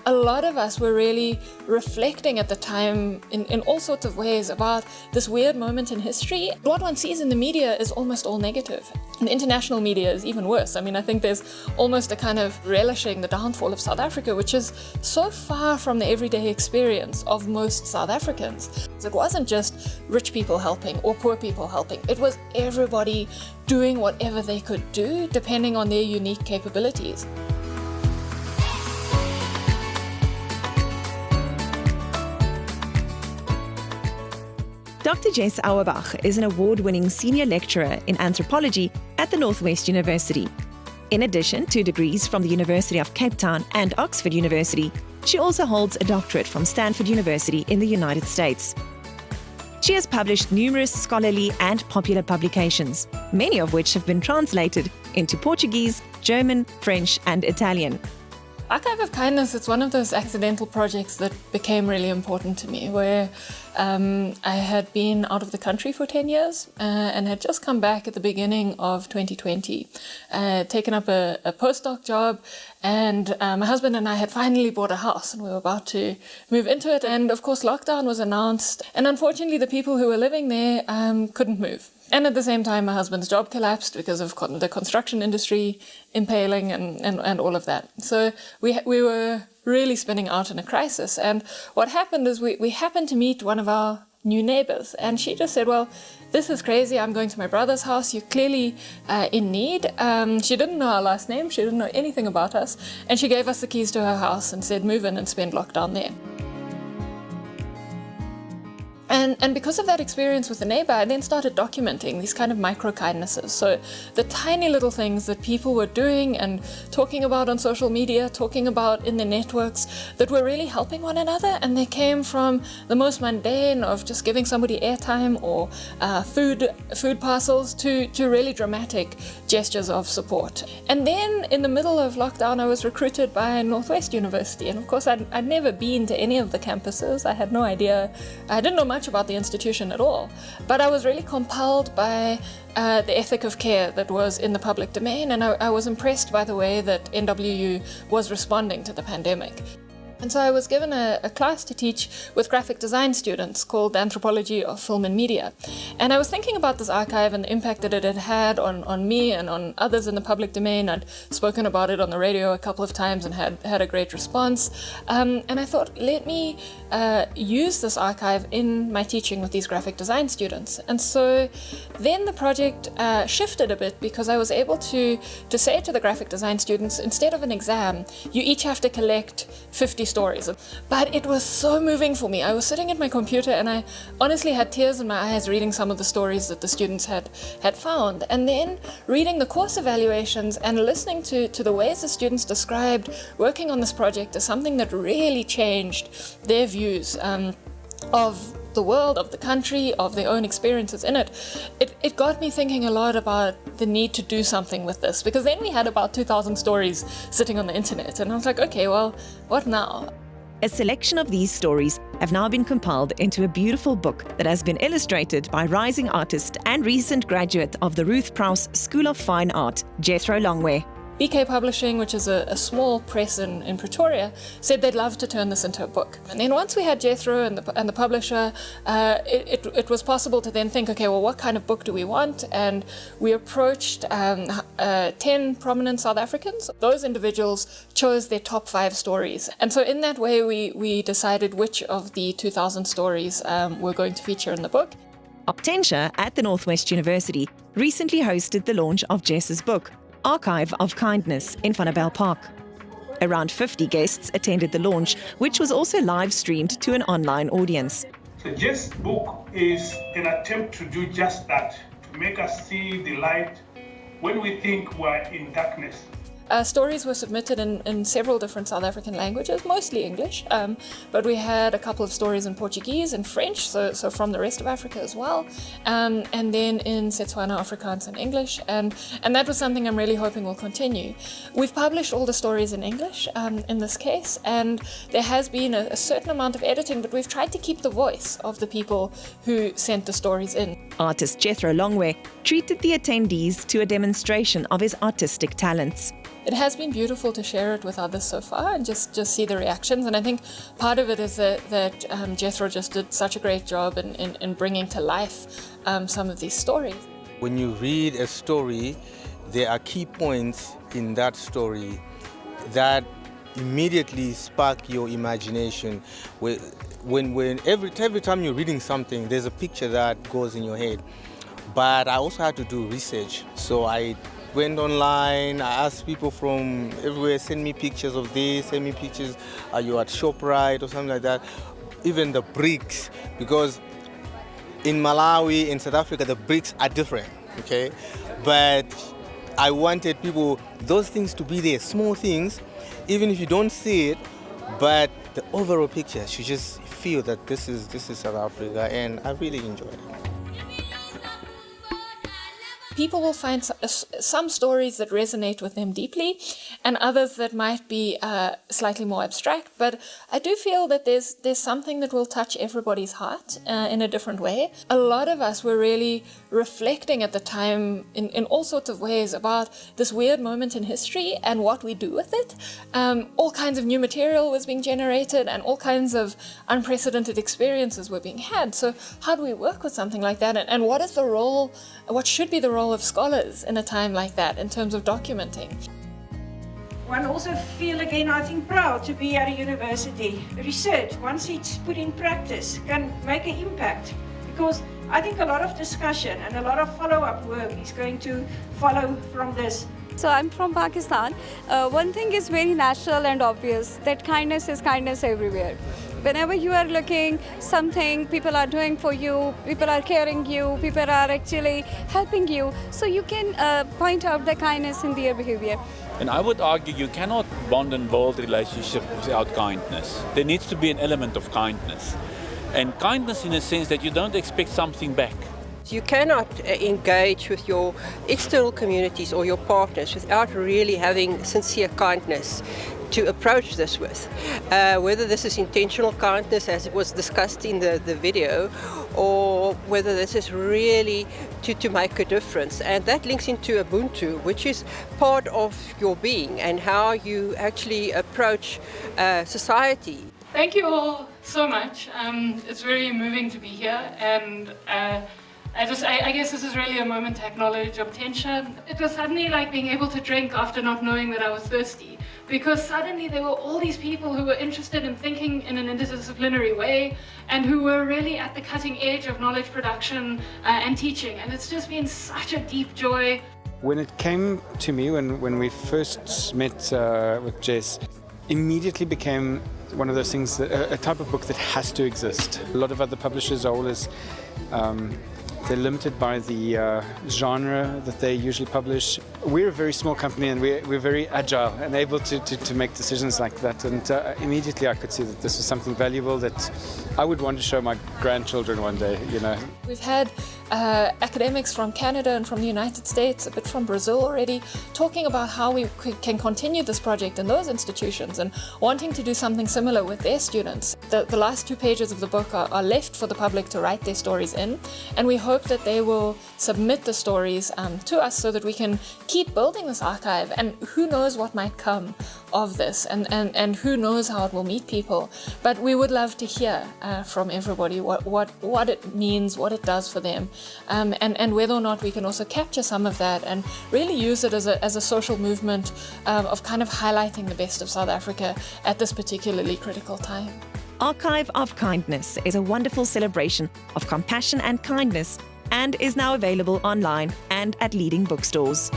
a lot of us were really reflecting at the time in all sorts of ways about this weird moment in history. What one sees in the media is almost all negative. And the international media is even worse. I mean, I think there's almost a kind of relishing the downfall of South Africa, which is so far from the everyday experience of most South Africans. It wasn't just rich people helping or poor people helping. It was everybody doing whatever they could do, depending on their unique capabilities. Dr. Jess Auerbach is an award-winning senior lecturer in anthropology at the Northwest University. In addition to degrees from the University of Cape Town and Oxford University, she also holds a doctorate from Stanford University in the United States. She has published numerous scholarly and popular publications, many of which have been translated into Portuguese, German, French, and Italian. Archive of Kindness, it's one of those accidental projects that became really important to me, where I had been out of the country for 10 years and had just come back at the beginning of 2020. I had taken up a postdoc job, and my husband and I had finally bought a house, and we were about to move into it. And of course, lockdown was announced, and unfortunately, the people who were living there couldn't move. And at the same time, my husband's job collapsed because of the construction industry impaling and all of that. So we were really spinning out in a crisis. And what happened is we happened to meet one of our new neighbors. And she just said, well, this is crazy. I'm going to my brother's house. You're clearly in need. She didn't know our last name. She didn't know anything about us. And she gave us the keys to her house and said, move in and spend lockdown there. And because of that experience with the neighbor, I then started documenting these kind of micro kindnesses. So the tiny little things that people were doing and talking about on social media, talking about in their networks, that were really helping one another. And they came from the most mundane of just giving somebody airtime or food parcels to really dramatic gestures of support. And then in the middle of lockdown, I was recruited by Northwest University. And of course, I'd never been to any of the campuses. I had no idea. I didn't know much about the institution at all, but I was really compelled by the ethic of care that was in the public domain, and I was impressed by the way that NWU was responding to the pandemic. And so I was given a class to teach with graphic design students called Anthropology of Film and Media. And I was thinking about this archive and the impact that it had had on me and on others in the public domain. I'd spoken about it on the radio a couple of times and had a great response. And I thought, let me use this archive in my teaching with these graphic design students. And so then the project shifted a bit, because I was able to say to the graphic design students, instead of an exam, you each have to collect 50 stories. But it was so moving for me. I was sitting at my computer and I honestly had tears in my eyes reading some of the stories that the students had found. And then reading the course evaluations and listening to the ways the students described working on this project as something that really changed their views of the world, of the country, of their own experiences in it. It got me thinking a lot about the need to do something with this, because then we had about 2,000 stories sitting on the internet, and I was like, okay, well, what now? A selection of these stories have now been compiled into a beautiful book that has been illustrated by rising artist and recent graduate of the Ruth Prowse School of Fine Art, Jethro Longwe. BK Publishing, which is a small press in Pretoria, said they'd love to turn this into a book. And then once we had Jethro and the publisher, it was possible to then think, okay, well, what kind of book do we want? And we approached 10 prominent South Africans. Those individuals chose their top 5 stories. And so in that way, we decided which of the 2,000 stories were going to feature in the book. Optentia at the Northwest University recently hosted the launch of Jess's book, Archive of Kindness, in Vanabel Park. Around 50 guests attended the launch, which was also live streamed to an online audience. So Jess' book is an attempt to do just that, to make us see the light when we think we're in darkness. Stories were submitted in several different South African languages, mostly English, but we had a couple of stories in Portuguese and French, so from the rest of Africa as well, and then in Setswana, Afrikaans and English, and that was something I'm really hoping will continue. We've published all the stories in English in this case, and there has been a certain amount of editing, but we've tried to keep the voice of the people who sent the stories in. Artist Jethro Longwe treated the attendees to a demonstration of his artistic talents. it has been beautiful to share it with others so far and just see the reactions. And I think part of it is that Jethro just did such a great job in bringing to life some of these stories. When you read a story, there are key points in that story that immediately spark your imagination. Every time you're reading something, there's a picture that goes in your head. But I also had to do research, so I went online, I asked people from everywhere, send me pictures of this, send me pictures, are you at ShopRite or something like that. Even the bricks, because in Malawi, in South Africa, the bricks are different, okay? But I wanted people, those things to be there, small things, even if you don't see it, but the overall picture, you just feel that this is South Africa, and I really enjoyed it. People will find some stories that resonate with them deeply and others that might be slightly more abstract. But I do feel that there's something that will touch everybody's heart in a different way. A lot of us were really reflecting at the time in all sorts of ways about this weird moment in history and what we do with it. All kinds of new material was being generated and all kinds of unprecedented experiences were being had. So how do we work with something like that? And what is the role, what should be the role of scholars in a time like that in terms of documenting? One also feel again, I think, proud to be at a university. Research, once it's put in practice, can make an impact, because I think a lot of discussion and a lot of follow-up work is going to follow from this. So I'm from Pakistan. One thing is very natural and obvious, that kindness is kindness everywhere. Whenever you are looking something, people are doing for you, people are caring you, people are actually helping you. So you can point out the kindness in their behavior. And I would argue you cannot bond and build relationship without kindness. There needs to be an element of kindness. And kindness in a sense that you don't expect something back. You cannot engage with your external communities or your partners without really having sincere kindness to approach this with. Whether this is intentional kindness, as it was discussed in the video, or whether this is really to make a difference. And that links into Ubuntu, which is part of your being and how you actually approach society. Thank you all so much. It's very moving to be here, and I guess this is really a moment to acknowledge Obtentia. It was suddenly like being able to drink after not knowing that I was thirsty, because suddenly there were all these people who were interested in thinking in an interdisciplinary way and who were really at the cutting edge of knowledge production and teaching, and it's just been such a deep joy. When it came to me, when we first met with Jess, immediately became one of those things, that a type of book that has to exist. A lot of other publishers are always they're limited by the genre that they usually publish. We're a very small company, and we're very agile and able to make decisions like that. And immediately I could see that this was something valuable that I would want to show my grandchildren one day, you know. We've had academics from Canada and from the United States, a bit from Brazil already, talking about how we can continue this project in those institutions and wanting to do something similar with their students. The last 2 pages of the book are left for the public to write their stories in, and we hope that they will submit the stories to us so that we can keep building this archive, and who knows what might come of this, and who knows how it will meet people. But we would love to hear from everybody what it means, what it does for them, and whether or not we can also capture some of that and really use it as a social movement of kind of highlighting the best of South Africa at this particularly critical time. Archive of Kindness is a wonderful celebration of compassion and kindness, and is now available online and at leading bookstores.